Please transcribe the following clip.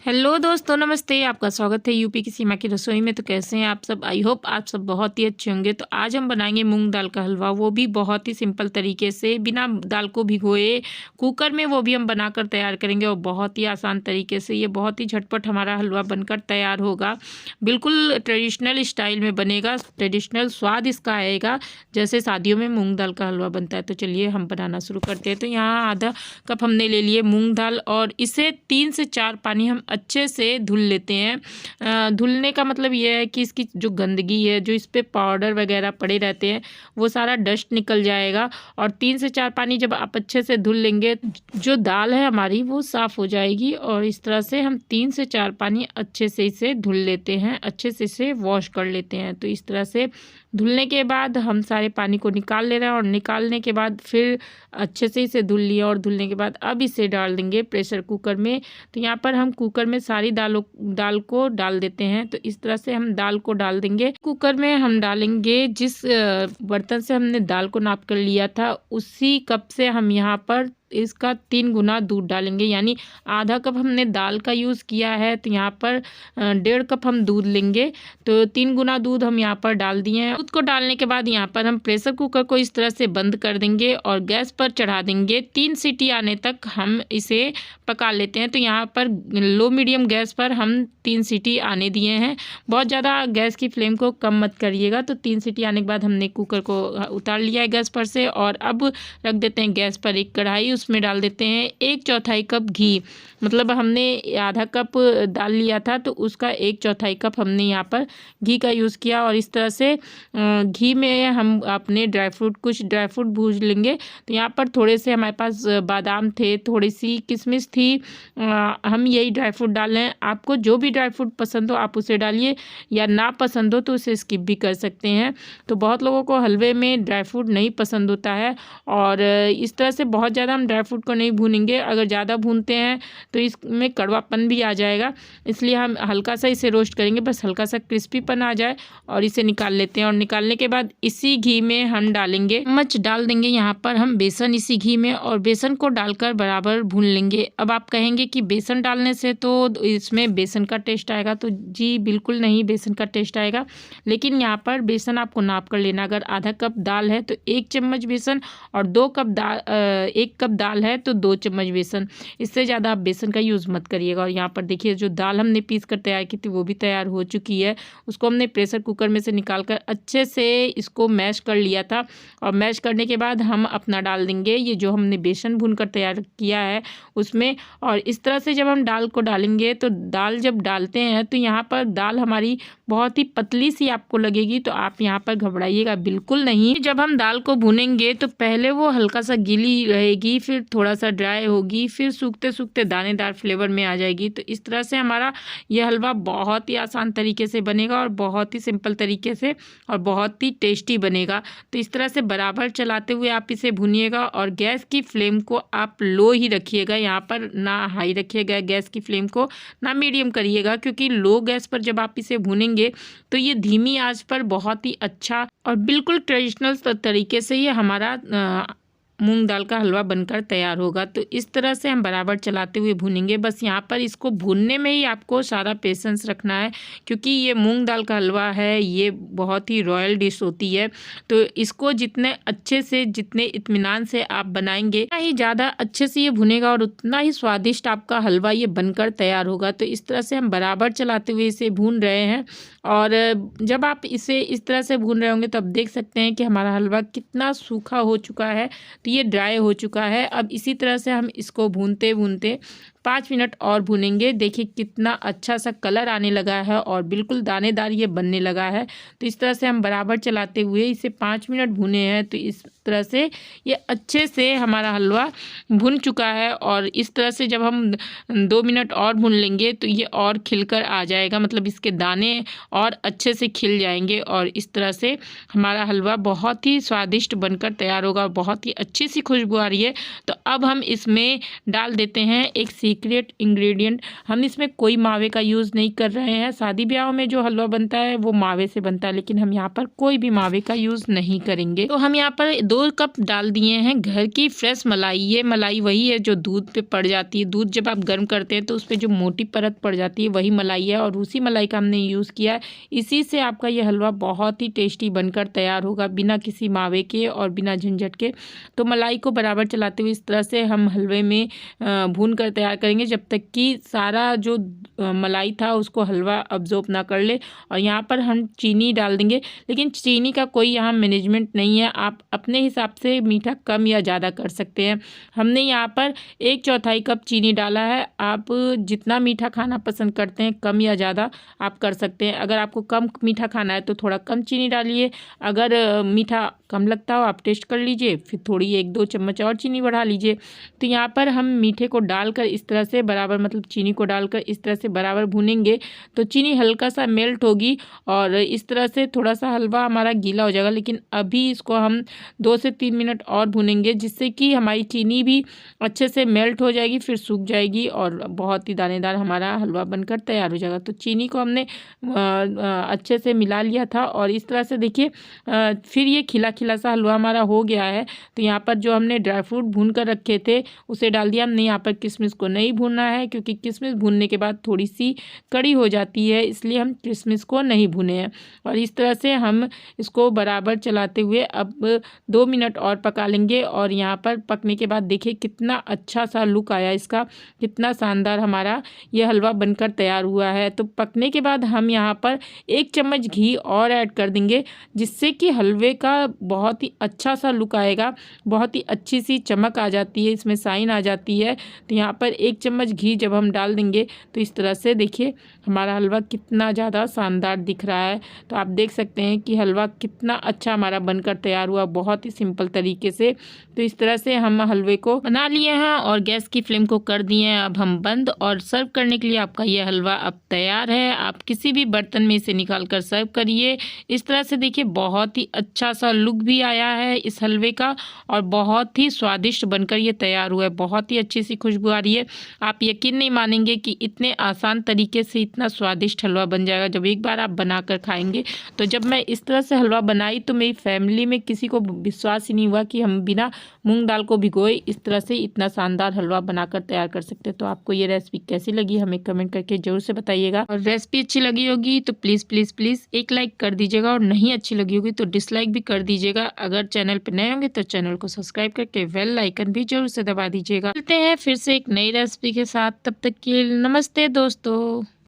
Hello दोस्तों, नमस्ते। आपका स्वागत है यूपी की सीमा की रसोई में। तो कैसे हैं आप सब? आई होप आप सब बहुत ही अच्छे होंगे। तो आज हम बनाएंगे मूंग दाल का हलवा, वो भी बहुत ही सिंपल तरीके से, बिना दाल को भिगोए कुकर में वो भी हम बनाकर तैयार करेंगे और बहुत ही आसान तरीके से। ये बहुत ही झटपट हमारा हलवा बनकर तैयार होगा। बिल्कुल ट्रेडिशनल स्टाइल में बनेगा, ट्रेडिशनल स्वाद इसका आएगा जैसे शादियों में मूँग दाल का हलवा बनता है। तो चलिए हम बनाना शुरू करते हैं। तो यहाँ आधा कप हमने ले लिए मूँग दाल और इसे 3 से 4 पानी हम अच्छे से धुल लेते हैं। धुलने का मतलब ये है कि इसकी जो गंदगी है, जो इस पे पाउडर वगैरह पड़े रहते हैं, वो सारा डस्ट निकल जाएगा। और 3 से 4 पानी जब आप अच्छे से धुल लेंगे, जो दाल है हमारी वो साफ़ हो जाएगी। और इस तरह से हम 3 से 4 पानी अच्छे से इसे धुल लेते हैं, अच्छे से इसे वॉश कर लेते हैं। तो इस तरह से धुलने के बाद हम सारे पानी को निकाल ले रहे हैं और निकालने के बाद फिर अच्छे से इसे धुल लिया। और धुलने के बाद अब इसे डाल देंगे प्रेशर कुकर में। तो यहाँ पर हम कुकर में सारी दाल को डाल देते हैं। तो इस तरह से हम दाल को डाल देंगे। कुकर में हम डालेंगे जिस बर्तन से हमने दाल को नाप कर लिया था, उसी कप से हम यहाँ पर इसका 3 गुना दूध डालेंगे। यानी आधा कप हमने दाल का यूज़ किया है, तो यहाँ पर 1.5 कप हम दूध लेंगे। तो 3 गुना दूध हम यहाँ पर डाल दिए हैं। दूध को डालने के बाद यहाँ पर हम प्रेशर कुकर को इस तरह से बंद कर देंगे और गैस पर चढ़ा देंगे। 3 सीटी आने तक हम इसे पका लेते हैं। तो यहाँ पर लो मीडियम गैस पर हम 3 सीटी आने दिए हैं। बहुत ज़्यादा गैस की फ्लेम को कम मत करिएगा। तो 3 सीटी आने के बाद हमने कुकर को उतार लिया है गैस पर से और अब रख देते हैं गैस पर एक कढ़ाई। उसमें डाल देते हैं 1/4 कप घी। मतलब हमने आधा कप दाल लिया था, तो उसका 1/4 कप हमने यहाँ पर घी का यूज़ किया। और इस तरह से घी में हम अपने कुछ ड्राई फ्रूट भूज लेंगे। तो यहाँ पर थोड़े से हमारे पास बादाम थे, थोड़ी सी किशमिश थी। हम यही ड्राई फ्रूट डाल रहे हैं। आपको जो भी ड्राई फ्रूट पसंद हो आप उसे डालिए, या ना पसंद हो तो उसे स्किप भी कर सकते हैं। तो बहुत लोगों को हलवे में ड्राई फ्रूट नहीं पसंद होता है और इस तरह से बहुत ज़्यादा हम ड्राई फ्रूट को नहीं भूनेंगे। अगर ज़्यादा भूनते हैं तो इसमें कड़वापन भी आ जाएगा, इसलिए हम हल्का सा इसे रोस्ट करेंगे, बस हल्का सा क्रिस्पीपन आ जाए और इसे निकाल लेते हैं। और निकालने के बाद इसी घी में हम डालेंगे चम्मच डाल देंगे यहाँ पर हम बेसन इसी घी में, और बेसन को डालकर बराबर भून लेंगे। अब आप कहेंगे कि बेसन डालने से तो इसमें बेसन का टेस्ट आएगा, तो जी बिल्कुल नहीं, बेसन का टेस्ट आएगा। लेकिन यहाँ पर बेसन आपको नाप कर लेना। अगर आधा कप दाल है तो 1 चम्मच बेसन, और 1 कप दाल है तो 2 चम्मच बेसन। इससे ज़्यादा आप बेसन का यूज़ मत करिएगा। और यहाँ पर देखिए जो दाल हमने पीस कर तैयार की थी वो भी तैयार हो चुकी है। उसको हमने प्रेशर कुकर में से निकाल कर अच्छे से इसको मैश कर लिया था। और मैश करने के बाद हम अपना डाल देंगे ये जो हमने बेसन भून कर तैयार किया है उसमें। और इस तरह से जब हम दाल को डालेंगे, तो दाल जब डालते हैं तो यहाँ पर दाल हमारी बहुत ही पतली सी आपको लगेगी, तो आप यहाँ पर घबराइएगा बिल्कुल नहीं। जब हम दाल को भूनेंगे तो पहले वो हल्का सा गीली रहेगी, फिर थोड़ा सा ड्राई होगी, फिर सूखते सूखते दानेदार फ्लेवर में आ जाएगी। तो इस तरह से हमारा ये हलवा बहुत ही आसान तरीके से बनेगा और बहुत ही सिंपल तरीके से और बहुत ही टेस्टी बनेगा। तो इस तरह से बराबर चलाते हुए आप इसे भूनिएगा और गैस की फ्लेम को आप लो ही रखिएगा। यहाँ पर ना हाई रखिएगा गैस की फ्लेम को, ना मीडियम करिएगा, क्योंकि लो गैस पर जब आप इसे भूनेंगे तो ये धीमी आंच पर बहुत ही अच्छा और बिल्कुल ट्रेडिशनल तरीके से ये हमारा मूंग दाल का हलवा बनकर तैयार होगा। तो इस तरह से हम बराबर चलाते हुए भूनेंगे। बस यहाँ पर इसको भूनने में ही आपको सारा पेशेंस रखना है, क्योंकि ये मूंग दाल का हलवा है, ये बहुत ही रॉयल डिश होती है। तो इसको जितने अच्छे से, जितने इत्मीनान से आप बनाएंगे, उतना ही ज़्यादा अच्छे से ये भुनेगा और उतना ही स्वादिष्ट आपका हलवा ये बनकर तैयार होगा। तो इस तरह से हम बराबर चलाते हुए इसे भून रहे हैं। और जब आप इसे इस तरह से भून रहे होंगे तो आप देख सकते हैं कि हमारा हलवा कितना सूखा हो चुका है। तो ये ड्राई हो चुका है। अब इसी तरह से हम इसको भूनते भूनते 5 मिनट और भूनेंगे। देखिए कितना अच्छा सा कलर आने लगा है और बिल्कुल दानेदार ये बनने लगा है। तो इस तरह से हम बराबर चलाते हुए इसे 5 मिनट भुने हैं। तो इस तरह से ये अच्छे से हमारा हलवा भुन चुका है। और इस तरह से जब हम 2 मिनट और भून लेंगे तो ये और खिलकर आ जाएगा, मतलब इसके दाने और अच्छे से खिल जाएंगे। और इस तरह से हमारा हलवा बहुत ही स्वादिष्ट बनकर तैयार होगा और बहुत ही अच्छी सी खुशबू आ रही है। तो अब हम इसमें डाल देते हैं 1 सी सीक्रेट इंग्रेडिएंट। हम इसमें कोई मावे का यूज़ नहीं कर रहे हैं। शादी ब्याह में जो हलवा बनता है वो मावे से बनता है, लेकिन हम यहाँ पर कोई भी मावे का यूज़ नहीं करेंगे। तो हम यहाँ पर 2 कप डाल दिए हैं घर की फ्रेश मलाई। ये मलाई वही है जो दूध पे पड़ जाती है। दूध जब आप गर्म करते हैं तो उस पर जो मोटी परत पड़ जाती है वही मलाई है, और उसी मलाई का हमने यूज़ किया है। इसी से आपका ये हलवा बहुत ही टेस्टी बनकर तैयार होगा, बिना किसी मावे के और बिना झंझट के। तो मलाई को बराबर चलाते हुए इस तरह से हम हलवे में भून कर तैयार करेंगे जब तक कि सारा जो मलाई था उसको हलवा अब्जॉर्ब ना कर ले। और यहाँ पर हम चीनी डाल देंगे, लेकिन चीनी का कोई यहाँ मैनेजमेंट नहीं है, आप अपने हिसाब से मीठा कम या ज़्यादा कर सकते हैं। हमने यहाँ पर 1/4 कप चीनी डाला है। आप जितना मीठा खाना पसंद करते हैं, कम या ज़्यादा आप कर सकते हैं। अगर आपको कम मीठा खाना है तो थोड़ा कम चीनी डालिए, अगर मीठा कम लगता हो आप टेस्ट कर लीजिए, फिर थोड़ी 1-2 चम्मच और चीनी बढ़ा लीजिए। तो यहाँ पर हम मीठे को डालकर इस तरह से बराबर, मतलब चीनी को डालकर इस तरह से बराबर भूनेंगे तो चीनी हल्का सा मेल्ट होगी और इस तरह से थोड़ा सा हलवा हमारा गीला हो जाएगा। लेकिन अभी इसको हम 2 से 3 मिनट और भूनेंगे, जिससे कि हमारी चीनी भी अच्छे से मेल्ट हो जाएगी, फिर सूख जाएगी और बहुत ही दानेदार हमारा हलवा बनकर तैयार हो जाएगा। तो चीनी को हमने अच्छे से मिला लिया था और इस तरह से देखिए फिर ये खिला खिला सा हलवा हमारा हो गया है। तो यहाँ पर जो हमने ड्राई फ्रूट भून कर रखे थे उसे डाल दिया हमने। यहाँ पर किशमिश को नहीं भूनना है, क्योंकि किशमिश भूनने के बाद थोड़ी सी कड़ी हो जाती है, इसलिए हम किशमिश को नहीं भूने हैं। और इस तरह से हम इसको बराबर चलाते हुए अब 2 मिनट और पका लेंगे। और यहाँ पर पकने के बाद देखिए कितना अच्छा सा लुक आया इसका, कितना शानदार हमारा ये हलवा बनकर तैयार हुआ है। तो पकने के बाद हम यहाँ पर 1 चम्मच घी और ऐड कर देंगे, जिससे कि हलवे का बहुत ही अच्छा सा लुक आएगा, बहुत ही अच्छी सी चमक आ जाती है, इसमें शाइन आ जाती है। तो यहाँ पर 1 चम्मच घी जब हम डाल देंगे तो इस तरह से देखिए हमारा हलवा कितना ज़्यादा शानदार दिख रहा है। तो आप देख सकते हैं कि हलवा कितना अच्छा हमारा बनकर तैयार हुआ, बहुत ही सिंपल तरीके से। तो इस तरह से हम हलवे को बना लिए हैं और गैस की फ्लेम को कर दिए हैं अब हम बंद। और सर्व करने के लिए आपका ये हलवा अब तैयार है। आप किसी भी बर्तन में इसे निकाल कर सर्व करिए। इस तरह से देखिए बहुत ही अच्छा सा लुक भी आया है इस हलवे का और बहुत ही स्वादिष्ट बनकर ये तैयार हुआ है। बहुत ही अच्छी सी खुशबू आ रही है। आप यकीन नहीं मानेंगे कि इतने आसान तरीके से इतना स्वादिष्ट हलवा बन जाएगा जब एक बार आप बनाकर खाएंगे। तो जब मैं इस तरह से हलवा बनाई तो मेरी फैमिली में किसी को विश्वास ही नहीं हुआ कि हम बिना मूंग दाल को भिगोए इस तरह से इतना शानदार हलवा बनाकर तैयार कर सकते हैं। तो आपको ये रेसिपी कैसी लगी हमें कमेंट करके जरूर से बताइएगा। और रेसिपी अच्छी लगी होगी तो प्लीज़ प्लीज़ प्लीज़ एक लाइक कर दीजिएगा, और नहीं अच्छी लगी होगी तो डिसलाइक भी कर दीजिएगा। अगर चैनल पर नए होंगे तो चैनल को सब्सक्राइब करके बेल आइकन भी जरूर से दबा दीजिएगा। मिलते हैं फिर से एक नई रेसिपी के साथ, तब तक के लिए नमस्ते दोस्तों।